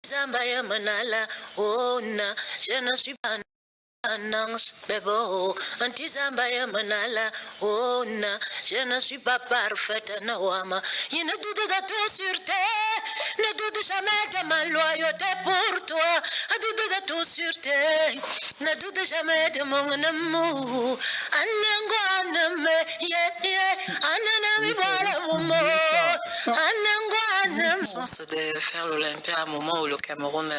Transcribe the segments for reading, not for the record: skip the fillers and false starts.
Zambaya manala, oh na, je ne suis pas Anange, bebo, antizambaya manala, oh na, je ne suis pas parfaite, nawama. Il ne doute de tout sur terre, ne doute jamais de ma loyauté pour toi. Ne doute de tout sur terre, ne doute jamais de mon amour. Anango aname, yeah, yeah, ananami wala momo. Anango aname. Chance de faire l'Olympia à un moment où le Cameroun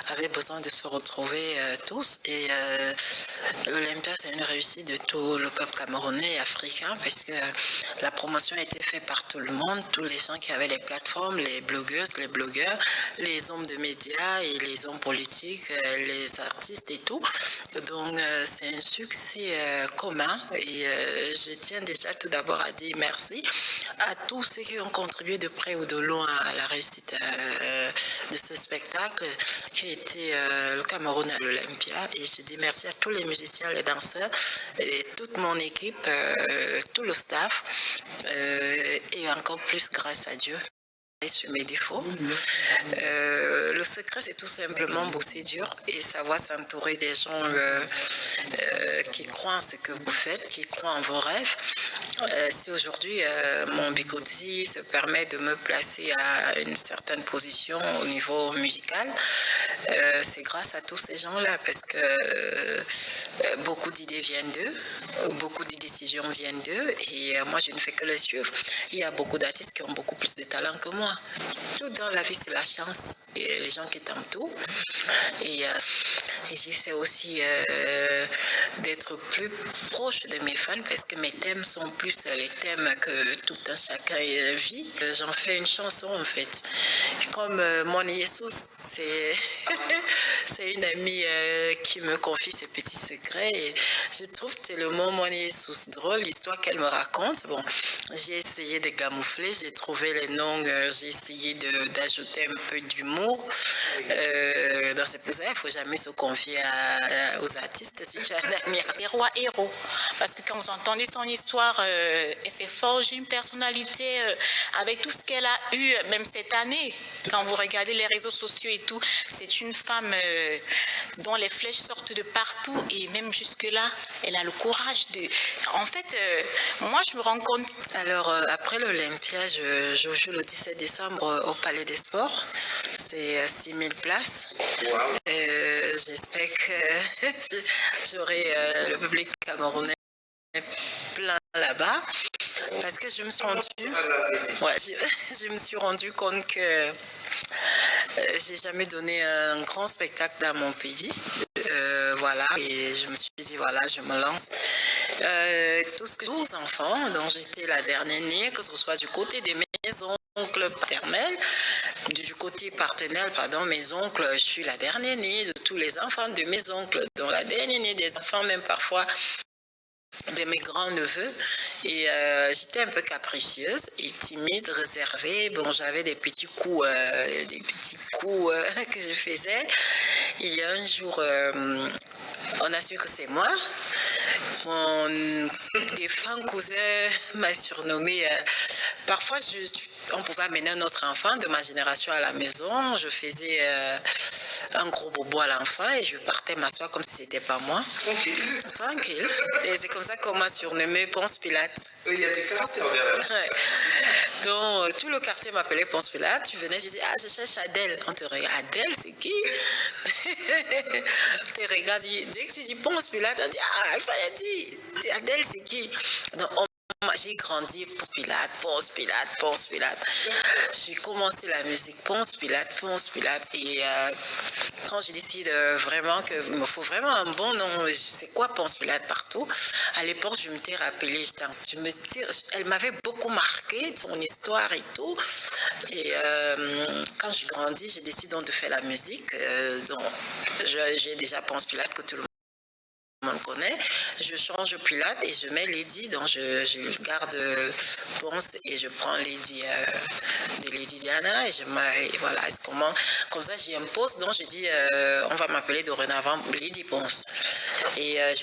avait besoin de se retrouver tous et l'Olympia c'est une réussite de tout le peuple camerounais et africain parce que la promotion a été faite par tout le monde, tous les gens qui avaient les plateformes, les blogueuses, les blogueurs, les hommes de médias et les hommes politiques, les artistes et tout. Donc c'est un succès commun et je tiens déjà tout d'abord à dire merci à tous ceux qui ont contribué de près ou de loin à la réussite de ce spectacle qui a été le Cameroun à l'Olympia. Et je dis merci à tous les musiciens, les danseurs, et toute mon équipe, tout le staff, et encore plus grâce à Dieu sur mes défauts. Le secret, c'est tout simplement bosser dur et savoir s'entourer des gens qui croient en ce que vous faites, qui croient en vos rêves. Si aujourd'hui mon Bigoti se permet de me placer à une certaine position au niveau musical, c'est grâce à tous ces gens-là parce que beaucoup d'idées viennent d'eux, beaucoup de décisions viennent d'eux et moi je ne fais que les suivre. Il y a beaucoup d'artistes qui ont beaucoup plus de talent que moi. Tout dans la vie c'est la chance et les gens qui t'entourent et j'essaie aussi d'être plus proche de mes fans parce que mes thèmes sont plus les thèmes que tout un chacun vit. J'en fais une chanson en fait. Comme mon Jesus, c'est une amie qui me confie ses petits secrets et je trouve tellement mon Jesus drôle, l'histoire qu'elle me raconte. Bon, j'ai essayé de camoufler, j'ai trouvé les noms, j'ai essayé d'ajouter un peu d'humour. Dans ces choses, il ne faut jamais se confier aux artistes si tu as un ami. Les rois héros, parce que quand vous entendez son histoire, elle s'est forgée une personnalité avec tout ce qu'elle a eu, même cette année. Quand vous regardez les réseaux sociaux et tout, c'est une femme dont les flèches sortent de partout et même jusque-là, elle a le courage de... En fait, moi, je me rends compte... Alors, après l'Olympia, je joue le 17 décembre au Palais des Sports. C'est 6000 places. Wow. J'espère que j'aurai le public camerounais plein là-bas. Parce que je me suis rendu compte que j'ai jamais donné un grand spectacle dans mon pays. Voilà, et je me suis dit, voilà, je me lance. Tous 12 enfants, dont j'étais la dernière née, que ce soit du côté des oncles paternels, du côté paternel, pardon, mes oncles, je suis la dernière née de tous les enfants de mes oncles, dont la dernière née des enfants, même parfois de mes grands-neveux. Et j'étais un peu capricieuse et timide, réservée. Bon, j'avais des petits coups que je faisais. Et un jour, on a su que c'est moi. Mon défunt cousin m'a surnommée. Parfois, on pouvait amener un autre enfant de ma génération à la maison. Je faisais un gros bobo à l'enfant et je partais m'asseoir comme si c'était pas moi. Tranquille. Et c'est comme ça qu'on m'a surnommée Ponce Pilate. Il y a du caractère derrière. Ouais. Donc, tout le quartier m'appelait Ponce Pilate. Tu venais, je disais, ah, je cherche Adèle. On te regarde, Adèle, c'est qui? On te regarde, dès que tu dis Ponce Pilate, on dit, ah, il fallait dire, Adèle, c'est qui? Donc, j'ai grandi Ponce Pilate, Ponce Pilate, Ponce Pilate. J'ai commencé la musique Ponce Pilate, Ponce Pilate. Et quand j'ai décidé vraiment qu'il me faut vraiment un bon nom, c'est quoi Ponce Pilate partout. À l'époque, je m'étais rappelée, elle m'avait beaucoup marqué, son histoire et tout. Et quand j'ai grandi, j'ai décidé donc de faire la musique. Donc, j'ai déjà Ponce Pilate que tout le monde connaît, je change Pilate et je mets Lady, donc je garde Ponce et je prends Lady de Lady Diana et voilà, comme ça j'impose, donc je dis on va m'appeler dorénavant Lady Ponce et je